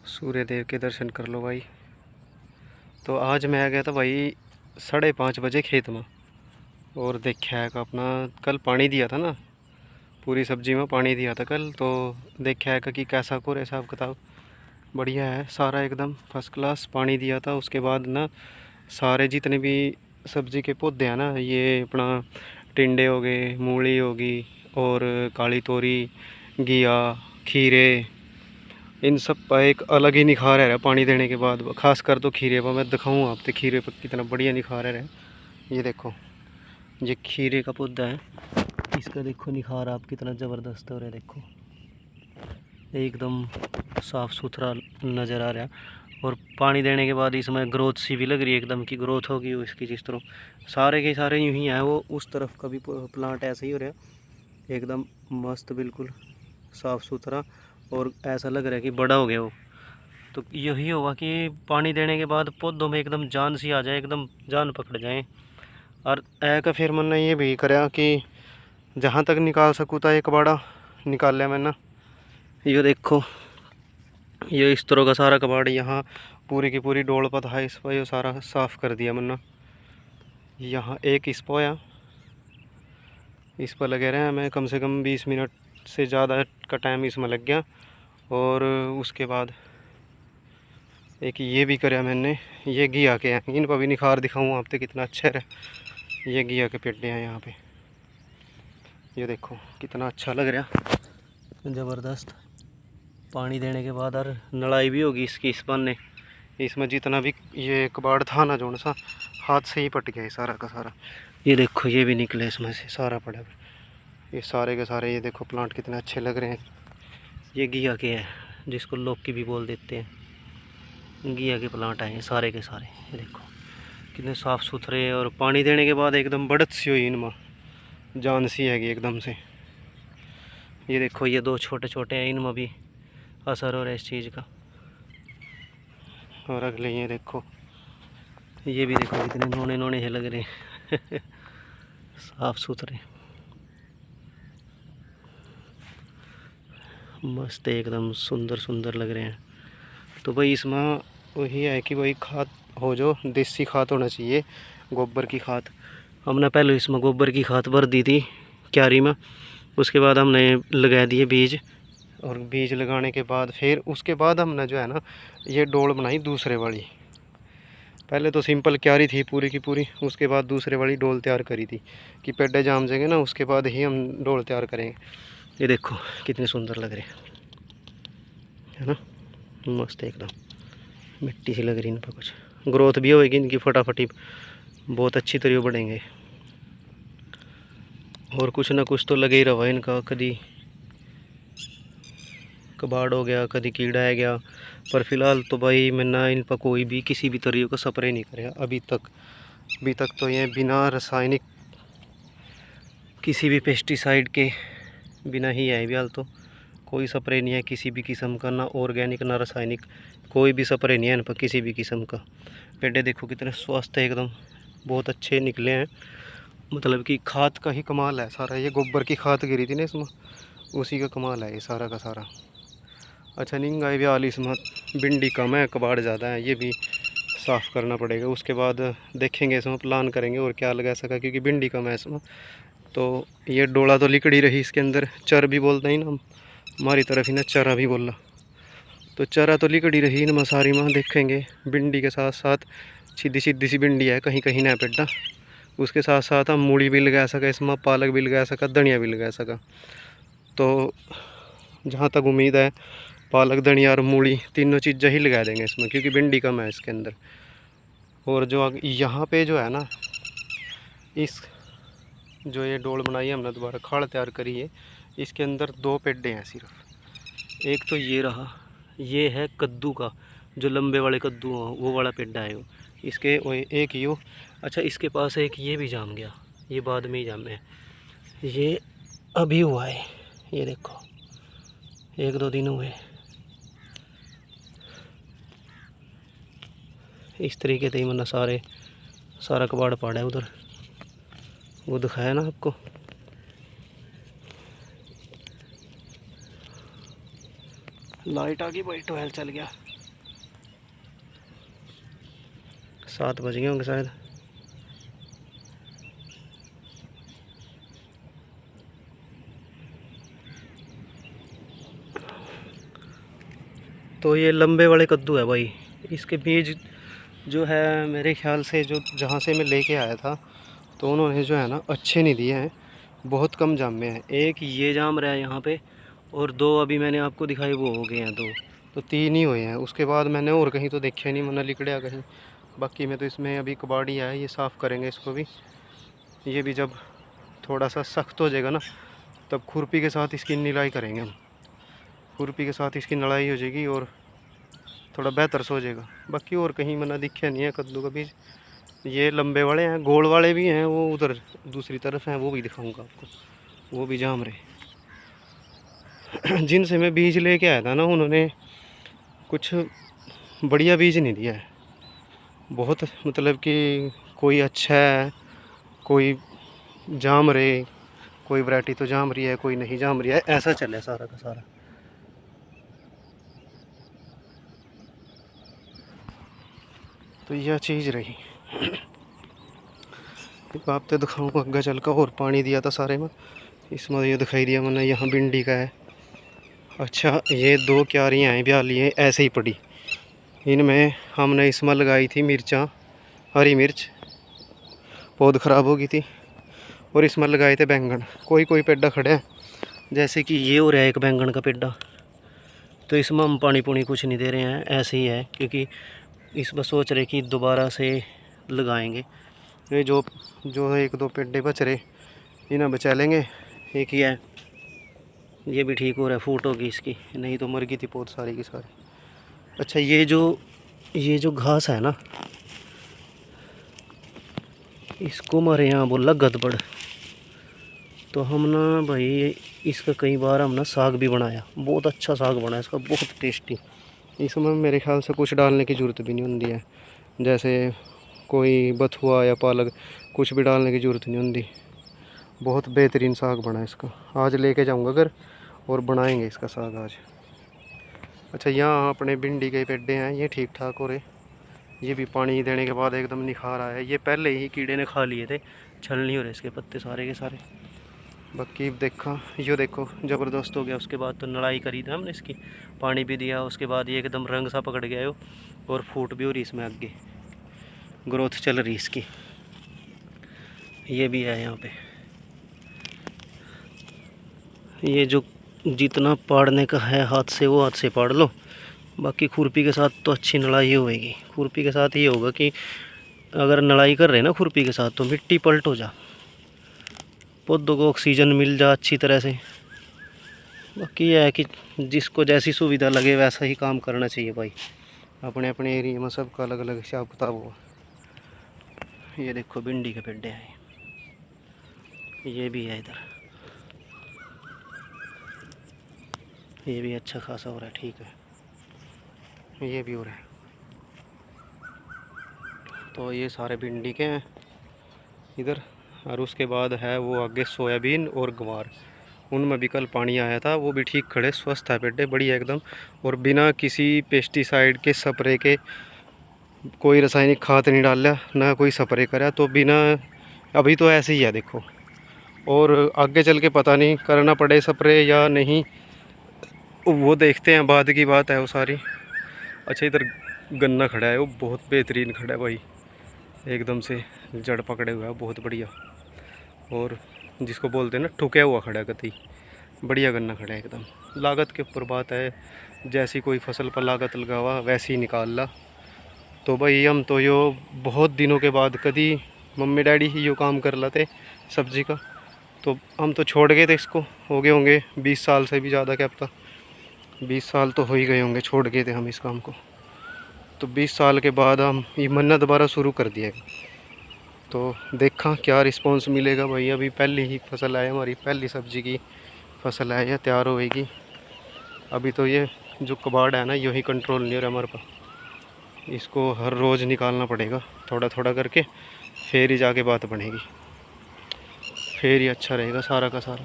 सूर्य देव के दर्शन कर लो भाई। तो आज मैं आ गया था भाई 5:30 बजे खेत में। और देखा है कि अपना कल पानी दिया था ना, पूरी सब्जी में पानी दिया था कल। तो देखा है कि कैसा कोर हिसाब किताब बढ़िया है, सारा एकदम फर्स्ट क्लास पानी दिया था। उसके बाद ना सारे जितने भी सब्जी के पौधे हैं ना, ये अपना टिंडे हो गए, मूली होगी और काली तोरी, घिया, खीरे, इन सब का एक अलग ही निखार है पानी देने के बाद। खासकर तो खीरे पर मैं दिखाऊँ आपको, खीरे पर कितना बढ़िया निखार है। ये देखो, ये खीरे का पौधा है, इसका देखो निखार आप कितना ज़बरदस्त हो रहा है। देखो एकदम साफ़ सुथरा नज़र आ रहा है। और पानी देने के बाद इसमें ग्रोथ सी भी लग रही है, एकदम की ग्रोथ होगी इसकी। जिस तरह सारे के सारे यूँ ही हैं, वो उस तरफ का भी प्लांट ऐसे ही हो रहा है, एकदम मस्त बिल्कुल साफ़ सुथरा। और ऐसा लग रहा है कि बड़ा हो गया वो। तो यही होगा कि पानी देने के बाद पौधों में एकदम जान सी आ जाए, एकदम जान पकड़ जाए। और ऐ का फिर मैंने ये भी कराया कि जहाँ तक निकाल सकूँ था एक बाड़ा निकाल लिया मैंने। ये देखो, ये इस तरह का सारा कबाड़ यहाँ पूरी की पूरी डोल पर था, इस पर ये सारा साफ़ कर दिया मैंने। यहाँ एक इस पर आया, इस पर लगे रहे हमें कम से कम 20 मिनट से ज़्यादा का टाइम इसमें लग गया। और उसके बाद एक ये भी कराया मैंने, ये घिया के हैं, इन पर भी निखार दिखाऊँ आपको कितना अच्छा है। ये घिया के पेड़ हैं यहाँ पे, ये देखो कितना अच्छा लग रहा, ज़बरदस्त। पानी देने के बाद और नड़ाई भी होगी इसकी इस बन्ने, इसमें जितना भी ये कबाड़ था ना, जो सा हाथ से ही पट गया सारा का सारा। ये देखो ये भी निकले इसमें से सारा पड़ा, ये सारे के सारे। ये देखो प्लांट कितने अच्छे लग रहे हैं। ये घिया के है, जिसको लौकी भी बोल देते हैं, घिया के प्लांट आए हैं सारे के सारे। ये देखो कितने साफ़ सुथरे, और पानी देने के बाद एकदम बढ़त सी हुई इनमें, जान सी हैगी एकदम से। ये देखो ये दो छोटे छोटे हैं, इनमें भी असर हो रहा है इस चीज़ का। और अगले ये देखो, ये भी देखो कितने नोने नोने से लग रहे हैं साफ़ सुथरे, मस्त एकदम सुंदर सुंदर लग रहे हैं। तो भाई इसमें वही है कि भाई खाद हो, जो देसी खाद होना चाहिए, गोबर की खाद। हमने पहले इसमें गोबर की खाद भर दी थी क्यारी में, उसके बाद हमने लगा दिए बीज। और बीज लगाने के बाद फिर उसके बाद हमने जो है ना, ये डोल बनाई दूसरे वाली। पहले तो सिंपल क्यारी थी पूरी की पूरी, उसके बाद दूसरे वाली डोल तैयार करी थी कि पेड्डे जाम जाएंगे ना, उसके बाद ही हम डोल तैयार करेंगे। ये देखो कितने सुंदर लग रहे है ना, मस्त एकदम मिट्टी सी लग रही इन पर। कुछ ग्रोथ भी होगी इनकी फटाफटी, बहुत अच्छी तरह बढ़ेंगे। और कुछ ना कुछ तो लगे ही रहा इनका, कभी कबाड़ हो गया, कभी कीड़ा आ गया। पर फिलहाल तो भाई मैंने इन पर कोई भी किसी भी तरीके का स्प्रे नहीं कराया अभी तक। अभी तक तो ये बिना रासायनिक किसी भी पेस्टिसाइड के बिना ही है। फिलहाल तो कोई स्प्रे नहीं है किसी भी किस्म का, ना ऑर्गेनिक ना रासायनिक, कोई भी स्प्रे नहीं है इन पर किसी भी किस्म का। पेड़े देखो कितने स्वस्थ है एकदम, बहुत अच्छे निकले हैं। मतलब कि खाद का ही कमाल है सारा, ये गोबर की खाद गिरी थी ना इसमें, उसी का कमाल है ये सारा का सारा। अच्छा निंगाई भी आली इसमें, भिंडी कम है, कबाड़ ज़्यादा है, ये भी साफ़ करना पड़ेगा। उसके बाद देखेंगे इसमें, प्लान करेंगे और क्या लगा सका, क्योंकि भिंडी कम है इसमें। तो ये डोला तो लिकड़ी रही इसके अंदर, चर भी बोलते हैं ना हमारी तरफ ही ना, चरा भी बोला। तो चरा तो लिकड़ी रही इन मसारी में। देखेंगे भिंडी के साथ साथ सीधी सीधी सी भिंडी है कहीं कहीं ना पेड्डा, उसके साथ साथ हम मूली भी लगा सका इसमें, पालक भी लगा सका, धनिया भी लगा सका। तो जहाँ तक उम्मीद है पालक, धनिया और मूली तीनों चीज़ें ही लगा देंगे इसमें, क्योंकि भिंडी कम है इसके अंदर। और जो यहाँ पे जो है ना, इस जो ये डोल बनाई है हमने, दोबारा खाड़ तैयार करी है, इसके अंदर 2 पेड्डे हैं सिर्फ। एक तो ये रहा, ये है कद्दू का, जो लंबे वाले कद्दू हो वो वाला पेड्डा है वो, इसके वो एक यो। अच्छा इसके पास एक ये भी जाम गया, ये बाद में ही जामे, ये अभी हुआ है, ये देखो 1-2 दिन हुए। इस तरीके से ही मैंने सारा कबाड़ पाड़ा है उधर, वो दिखाया ना आपको। लाइट आ गई भाई, 12 चल गया। 7 बज गए होंगे शायद। तो ये लंबे वाले कद्दू है भाई। इसके बीज जो है मेरे ख्याल से जो जहाँ से मैं लेके आया था तो उन्होंने जो है ना अच्छे नहीं दिए हैं, बहुत कम जामे हैं। एक ये जाम रहा है यहाँ पे, और 2 अभी मैंने आपको दिखाई वो हो गए हैं 2, तो 3 ही हुए हैं। उसके बाद मैंने और कहीं तो देखे नहीं, मना लिकड़िया कहीं। बाकी में तो इसमें अभी कबाड़ी है, ये साफ़ करेंगे इसको भी। ये भी जब थोड़ा सा सख्त हो जाएगा ना तब खुरपी के साथ इसकी निराई करेंगे हम। खुरपी के साथ इसकी नड़ाई हो जाएगी और थोड़ा बेहतर सो जाएगा। बाकी और कहीं मना दिखा नहीं है कद्दू का बीज। ये लंबे वाले हैं, गोल वाले भी हैं, वो उधर दूसरी तरफ हैं, वो भी दिखाऊंगा आपको, वो भी जाम रहे। जिनसे मैं बीज लेके आया था ना उन्होंने कुछ बढ़िया बीज नहीं दिया है, बहुत मतलब कि कोई अच्छा है, कोई जाम रहे, कोई वैरायटी तो जाम रही है, कोई नहीं जाम रही है, ऐसा चले सारा का सारा। तो यह चीज़ रही। आप तो दिखाऊंगा अग्गा चल का, और पानी दिया था सारे में, इसमें ये दिखाई दिया मैंने यहाँ भिंडी का है। अच्छा ये 2 क्यारियाँ हैं ब्याली हैं ऐसे ही पड़ी, इनमें हमने इसमें लगाई थी मिर्चा, हरी मिर्च, पौध ख़राब हो गई थी, और इसमें लगाए थे बैंगन। कोई कोई पेड्डा खड़े हैं, जैसे कि ये हो रहा है एक बैंगन का पेड्डा। तो इसमें हम पानी पुनी कुछ नहीं दे रहे हैं, ऐसे ही है, क्योंकि इसमें सोच रहे कि दोबारा से लगाएंगे। ये जो 1-2 पेड्डे बच रहे इन्हें बचा लेंगे। एक ही है, ये भी ठीक हो रहा है, फूट होगी इसकी, नहीं तो मर गई थी पौध सारी की सारी। अच्छा ये जो घास है ना, इसको हमारे यहाँ बोला गदबड़। तो हम ना भाई इसका कई बार हम ना साग भी बनाया, बहुत अच्छा साग बना इसका, बहुत टेस्टी। इसमें मेरे ख्याल से कुछ डालने की ज़रूरत भी नहीं होती है, जैसे कोई बथुआ या पालक, कुछ भी डालने की ज़रूरत नहीं होती। बहुत बेहतरीन साग बना इसका, आज लेके जाऊंगा घर और बनाएंगे इसका साग आज। अच्छा यहाँ अपने भिंडी के पेड्डे हैं, ये ठीक ठाक हो रहे, ये भी पानी देने के बाद एकदम निखार आया। ये पहले ही कीड़े ने खा लिए थे, छल नहीं हो रहे इसके पत्ते सारे के सारे। बाकी देखा यो देखो ज़बरदस्त हो गया। उसके बाद तो लड़ाई करी थी हमने इसकी, पानी भी दिया, उसके बाद ये एकदम रंग सा पकड़ गया हो, और फूट भी हो रही इसमें, आगे ग्रोथ चल रही इसकी। ये भी है यहाँ पे, ये जो जितना पाड़ने का है हाथ से वो हाथ से पाड़ लो। बाकी खुरपी के साथ तो अच्छी नड़ाई होएगी। खुरपी के साथ ये होगा कि अगर नड़ाई कर रहे हैं ना खुरपी के साथ तो मिट्टी पलट हो जा, पौधों को ऑक्सीजन मिल जा अच्छी तरह से। बाकी यह है कि जिसको जैसी सुविधा लगे वैसा ही काम करना चाहिए भाई, अपने अपने एरिया में सबका अलग अलग हिसाब किताब हुआ। ये देखो भिंडी के पेड्डे हैं, ये भी है इधर, ये भी अच्छा खासा हो रहा है, ठीक है, ये भी हो रहा है। तो ये सारे भिंडी के हैं इधर, और उसके बाद है वो आगे सोयाबीन और गवार, उनमें भी कल पानी आया था, वो भी ठीक खड़े, स्वस्थ है पेड्डे बढ़िया एकदम, और बिना किसी पेस्टिसाइड के स्प्रे के, कोई रासायनिक खाद नहीं डाला ना कोई स्प्रे करा, तो बिना, अभी तो ऐसे ही है देखो। और आगे चल के पता नहीं करना पड़े स्प्रे या नहीं, वो देखते हैं, बाद की बात है वो सारी। अच्छा इधर गन्ना खड़ा है, वो बहुत बेहतरीन खड़ा है भाई, एकदम से जड़ पकड़े हुआ है, बहुत बढ़िया। और जिसको बोलते हैं ना ठुकया हुआ खड़ा है, कतई बढ़िया गन्ना खड़ा है एकदम। लागत के ऊपर बात है, जैसी कोई फसल पर लागत लगावा वैसे ही निकाल ला। तो भाई हम तो यो बहुत दिनों के बाद कभी मम्मी डैडी ही यो काम कर लाते सब्जी का, तो हम तो छोड़ गए थे इसको, हो गए होंगे 20 साल से भी ज़्यादा, क्या पता 20 साल तो हो ही गए होंगे, छोड़ गए थे हम इस काम को। तो 20 साल के बाद हम ये मन्ना दोबारा शुरू कर दिया। तो देखा क्या रिस्पांस मिलेगा भाई, अभी पहली ही फसल है हमारी, पहली सब्जी की फसल है, यह तैयार होएगी। अभी तो ये जो कबाड़ है ना यही कंट्रोल नहीं हो रहा हमारे पास, इसको हर रोज़ निकालना पड़ेगा थोड़ा थोड़ा करके, फिर ही जाके बात बनेगी, फिर ही अच्छा रहेगा सारा का सारा।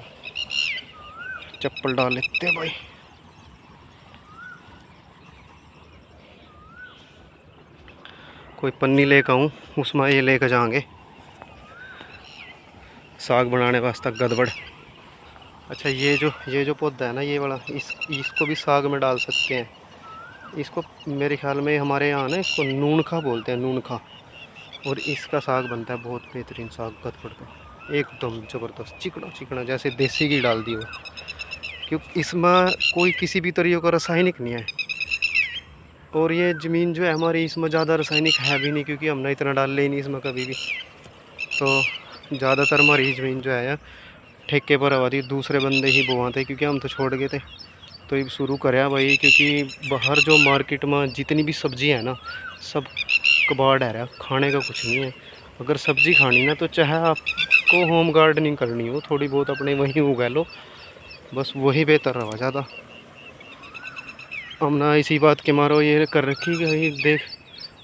चप्पल डाल लेते हैं भाई। कोई पन्नी लेकर आऊँ, उसमें ये लेकर जाएंगे साग बनाने वास्ते गदबड़। अच्छा ये जो पौधा है ना, ये वाला, इसको भी साग में डाल सकते हैं। इसको मेरे ख्याल में हमारे यहाँ ना इसको नूनखा बोलते हैं, नूनखा। और इसका साग बनता है बहुत बेहतरीन साग गदबड़ का, एकदम ज़बरदस्त चिकना चिकना, जैसे देसी घी डाल दी हो। क्योंकि इसमें कोई किसी भी तरीके का रासायनिक नहीं है। और ये ज़मीन जो है हमारी, इसमें ज़्यादा रासायनिक है भी नहीं, क्योंकि हमने इतना डाल ले नहीं इसमें कभी भी। तो ज़्यादातर हमारी ज़मीन जो है ठेके पर आवा थी, दूसरे बंदे ही बोआते, क्योंकि हम तो छोड़ गए थे। तो ये शुरू कराया भाई, क्योंकि बाहर जो मार्केट में जितनी भी सब्जी है ना, सब कबाड़ है रहा, खाने का कुछ नहीं है। अगर सब्जी खानी ना, तो चाहे आपको होम गार्डनिंग करनी हो, थोड़ी बहुत अपने वहीं उगा लो, बस वही बेहतर रहा ज़्यादा। हम ना इसी बात के मारो ये कर रखी कि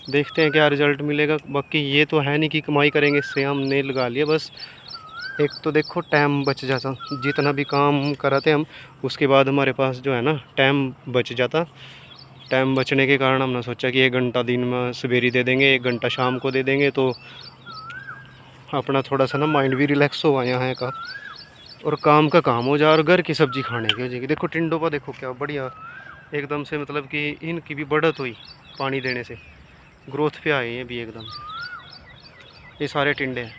देखते हैं क्या रिज़ल्ट मिलेगा। बाकी ये तो है नहीं कि कमाई करेंगे इससे, हमने लगा लिया बस। एक तो देखो टाइम बच जाता, जितना भी काम कराते हम, उसके बाद हमारे पास जो है ना टाइम बच जाता। टाइम बचने के कारण हमने सोचा कि 1 घंटा दिन में सवेरे दे देंगे, 1 घंटा शाम को दे देंगे, तो अपना थोड़ा सा ना माइंड भी रिलैक्स हो यहाँ का, और काम का काम हो जाए, और घर की सब्ज़ी खाने की हो जाएगी। देखो टिंडों पर देखो क्या बढ़िया एकदम से, मतलब कि इनकी भी बढ़त हुई पानी देने से, ग्रोथ पे आए हैं भी एकदम से। ये सारे टिंडे हैं।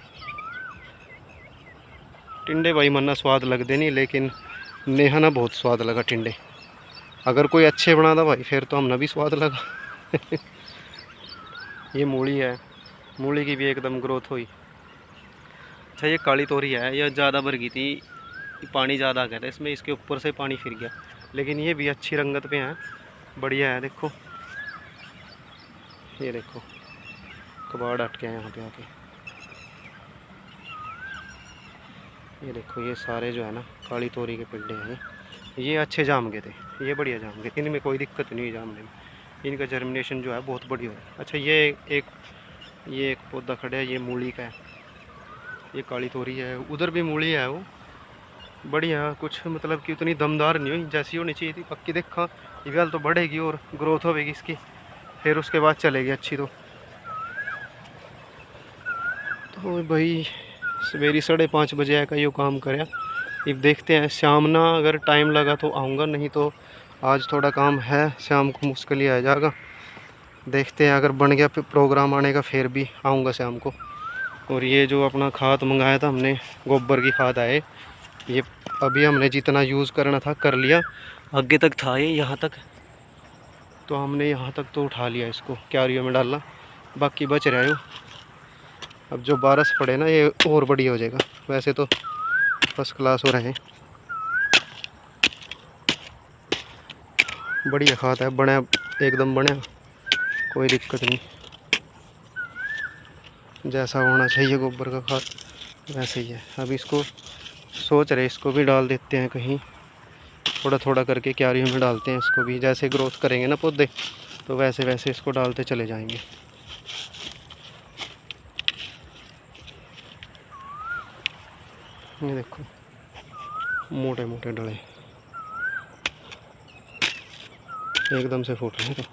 टिंडे भाई मन्ना स्वाद लगते नहीं, लेकिन नेहा ना बहुत स्वाद लगा टिंडे। अगर कोई अच्छे बना था भाई, फिर तो हमने भी स्वाद लगा। ये मूली है, मूली की भी एकदम ग्रोथ हुई। अच्छा ये काली तोरी है, यह ज़्यादा भर गई थी, पानी ज़्यादा आ गया था इसमें, इसके ऊपर से पानी फिर गया, लेकिन ये भी अच्छी रंगत पे है, बढ़िया है। देखो ये देखो कबाड़ अटके हैं यहाँ पे आके। ये देखो ये सारे जो है ना काली तोरी के पिंडे हैं, ये अच्छे जाम गए थे, ये बढ़िया जाम गए, इनमें कोई दिक्कत नहीं है जामने में, इनका जर्मिनेशन जो है बहुत बढ़िया है। अच्छा ये एक पौधा खड़ा है, ये मूली का है, ये काली तोरी है, उधर भी मूली है, वो बढ़िया, कुछ मतलब कि उतनी दमदार नहीं हुई जैसी होनी चाहिए थी। पक्की देखा ये वाल तो बढ़ेगी और ग्रोथ होगी इसकी, फिर उसके बाद चलेगी अच्छी। तो भाई सवेरे 5:30 का यो काम कराया। अब देखते हैं शाम ना, अगर टाइम लगा तो आऊँगा, नहीं तो आज थोड़ा काम है, शाम को मुश्किल ही आ जाएगा। देखते हैं अगर बन गया प्रोग्राम आने का, फिर भी आऊँगा शाम को। और ये जो अपना खाद मंगाया था हमने, गोबर की खाद आए, ये अभी हमने जितना यूज़ करना था कर लिया, आगे तक था ये यहाँ तक, तो हमने यहाँ तक तो उठा लिया, इसको क्यारियों में डाला, बाकी बच रहा है। अब जो बारिश पड़े ना, ये और बढ़िया हो जाएगा। वैसे तो फर्स्ट क्लास हो रहे हैं, बढ़िया खाद है, बने एकदम बने, कोई दिक्कत नहीं, जैसा होना चाहिए गोबर का खाद वैसे ही है। अब इसको सोच रहे इसको भी डाल देते हैं कहीं, थोड़ा थोड़ा करके क्यारियों में डालते हैं इसको भी, जैसे ग्रोथ करेंगे ना पौधे, तो वैसे वैसे इसको डालते चले जाएंगे। ये देखो मोटे मोटे डले एकदम से फूट रहे हैं, तो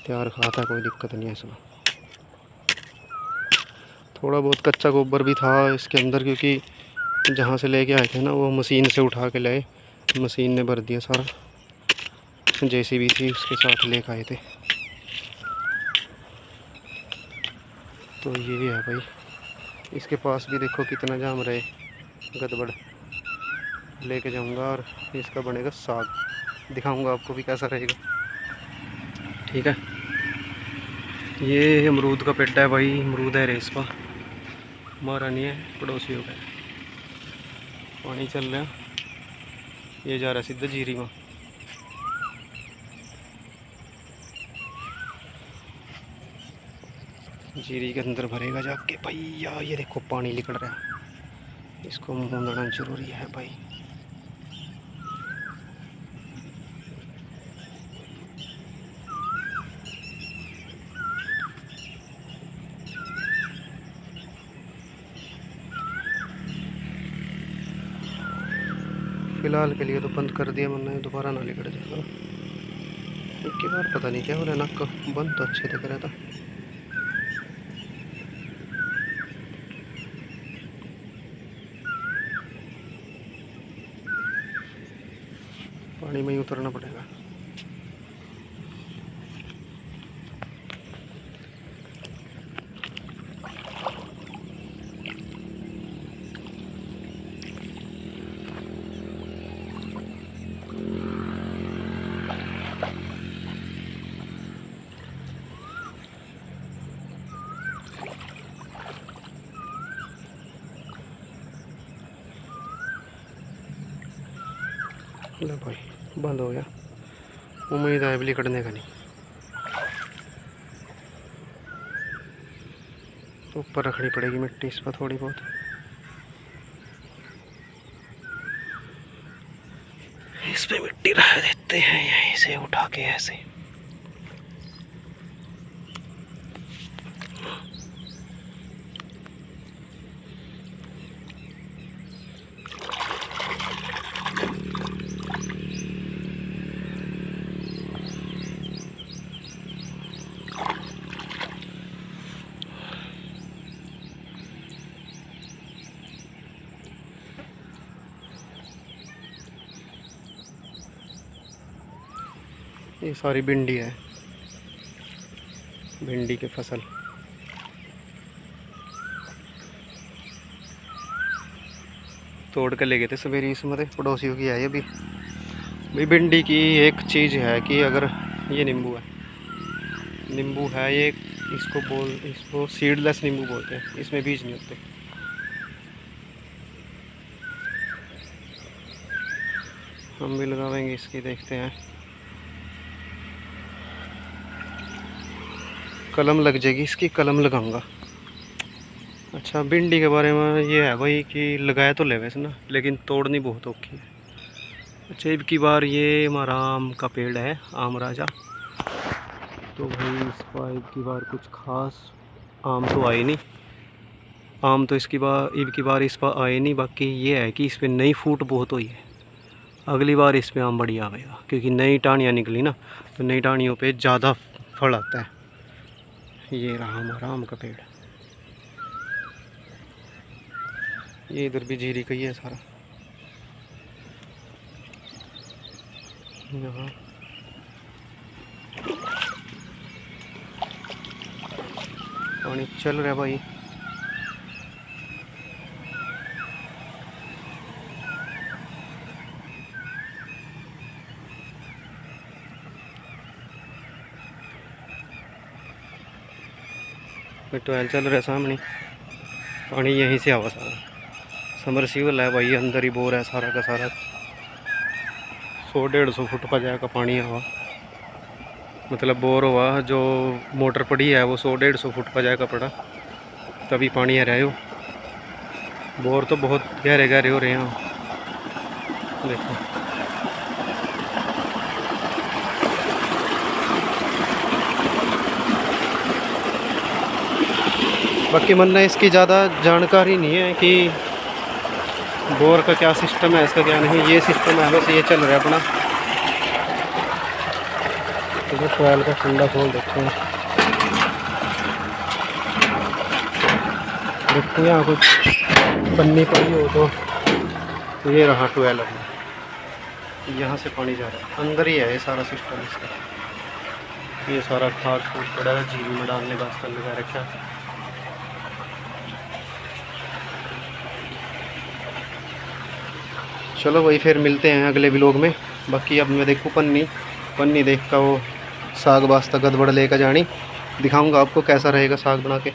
तैयार खाता है, कोई दिक्कत नहीं है इसमें। थोड़ा बहुत कच्चा गोबर भी था इसके अंदर, क्योंकि जहाँ से लेके आए थे ना, वो मशीन से उठा के लाए, मशीन ने भर दिया सारा, जेसीबी थी उसके साथ लेकर आए थे। तो ये है भाई, इसके पास भी देखो कितना जाम रहे, गदबड़ लेके जाऊंगा, और इसका बनेगा साग, दिखाऊंगा आपको भी कैसा रहेगा। ठीक है, ये अमरूद का पेड़ है भाई, अमरूद है रेस पर, हमारा नहीं है, पड़ोसियों का है। पानी चल रहा है, ये जा रहा है सीधा जीरी में। जीरी के अंदर भरेगा जाके भैया। ये देखो पानी निकल रहा है, इसको मूंदना जरूरी है भाई। फिलहाल के लिए तो बंद कर दिया, वरना दोबारा ना निकल जाएगा। एक बार पता नहीं क्या हो रहा है, नाक का बंद तो अच्छे दिख रहा था। पानी में ही उतरना पड़ेगा। ले भाई बंद हो गया, उम्मीद है बिजली कटने का नहीं। ऊपर रखनी पड़ेगी मिट्टी इस पर थोड़ी बहुत। इस पे मिट्टी रख देते हैं यहीं से उठा के ऐसे। ये सारी भिंडी है, भिंडी की फसल। तोड़ कर ले गए थे सवेरे, इसमें पड़ोसियों की है ये भी। भाई भिंडी की एक चीज़ है कि अगर ये नींबू है ये, इसको सीडलेस नींबू बोलते हैं, इसमें बीज नहीं होते। हम भी लगावेंगे इसकी, देखते हैं कलम लग जाएगी इसकी, कलम लगाऊंगा। अच्छा भिंडी के बारे में ये है भाई कि लगाया तो ले वैसे ना, लेकिन तोड़नी बहुत औखी है। अच्छा अब की बार ये हमारा आम का पेड़ है, आम राजा। तो भाई इस बार अब की बार कुछ खास आम तो आए नहीं, आम तो इसकी बार अब की बार इस बार आए नहीं। बाकी ये है कि इस पर नई फूट बहुत हुई है, अगली बार इस पर आम बढ़िया आएगा क्योंकि नई टाहनियाँ निकली ना, तो नई टाहनियों पे ज़्यादा फल आता है। ये रहा हमारा आम का पेड़, ये इधर भी जीरी का ही है सारा। यहाँ पानी चल रहा है भाई। ट्वेल चल रहा है सामने, पानी यहीं से आवा सारा। समरसीबल है भाई, अंदर ही बोर है सारा का सारा। 100-150 फुट पर जाएगा पानी हवा, मतलब बोर हुआ जो मोटर पड़ी है वो 100-150 फुट पर जाएगा पड़ा, तभी पानी आ रहा है। वो बोर तो बहुत गहरे गहरे हो रहे हैं देखो। बाकी मन में इसकी ज़्यादा जानकारी नहीं है कि बोर का क्या सिस्टम है, इसका क्या नहीं। ये सिस्टम है बस, ये चल रहा है अपना। तो ट्वेल का ठंडा खोल देखते हैं, देखते हैं यहाँ कुछ पन्नी पड़ी हो तो। ये रहा 12 अपना, यहाँ से पानी जा रहा है, अंदर ही है ये सारा सिस्टम इसका। ये सारा खाद फूद पड़ा है, झील में डालने वास्ते लगा रखा है। चलो वही फिर मिलते हैं अगले व्लॉग में। बाकी अब मैं देखूँ पन्नी देख का वो साग वास्ता गड़बड़ लेकर जानी, दिखाऊंगा आपको कैसा रहेगा साग बना के।